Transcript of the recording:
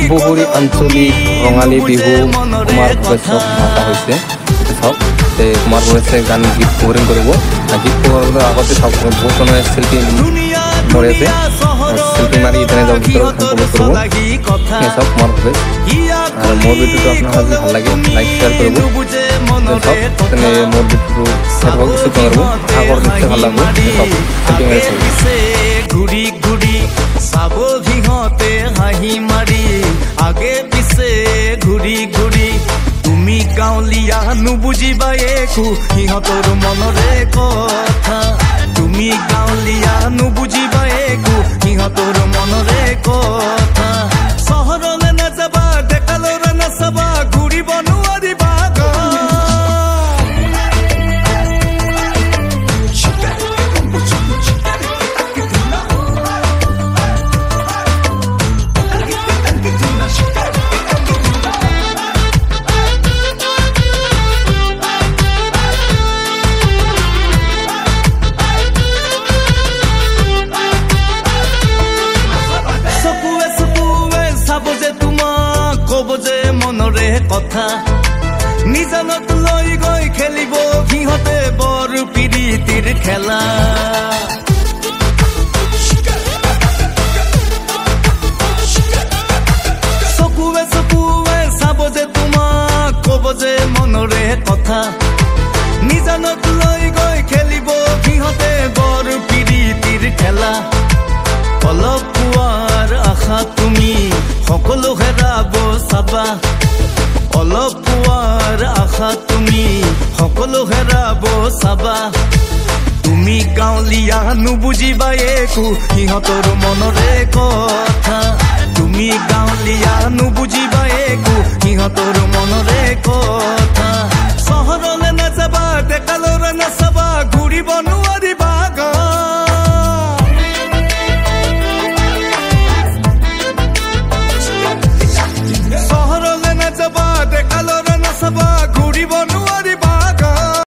সৰ্বোপৰি আঞ্চলিক ৰঙালী বিহু কুমাৰ ভৱেশক মাতা হৈছে। চাওক কুমাৰ ভৱেশে গান গীত কভাৰিং কৰিব। গীত কভাৰৰ আগতে চাওক বহুত মানুহে চেল্ফি মৰে আছে, চেল্ফি মাৰি তেনে যাব ভিতৰত কভাৰ কৰিব। চাওক কুমাৰ ভৱেশ আৰু মোৰ ভিডিঅ'টো আপোনাৰ যদি ভাল লাগে লাইক শ্বেয়াৰ কৰিব। চাওক তেনে মোৰ ভিডিঅ'টো চাব ইচ্ছুক কৰিব, আগৰ নিশ্চয় ভাল লাগিব। চাওক চেল্ফি মাৰিছে ঘূৰি ঘূৰি চাব সিহঁতে হাঁহি মাৰি আগে পিছে ঘূৰি ঘূৰি। তুমি গাঁৱলীয়া নুবুজিবা একো সিহঁতৰ মনৰে কথা। তুমি গাঁৱলীয়া নুবুজিবা একো সিহঁতৰ মনৰে কথা। চহৰলে নাযাবা ডেকালৰে নাচাবা ঘূৰিব নোৱাৰিবা। মনৰে কথা নিজানত লৈ গৈ খেলিব সিহঁতে বৰ পিৰিতিৰ খেলা। চকুৱে চকুৱে চাব যে তোমাক কব যে মনৰে কথা। নিজানত লৈ গৈ খেলিব সিহঁতে বৰ পিৰিতিৰ খেলা। অলপ পোৱাৰ আশা তুমি সকলো হেৰাব চাবা। অলপ পোৱাৰ আশা তুমি সকলো হেৰাব চাবা। তুমি গাঁৱলীয়া নুবুজিবা একো সিহঁতৰ মনৰে কথা। তুমি গাঁৱলীয়া নুবুজিবা একো সিহঁতৰ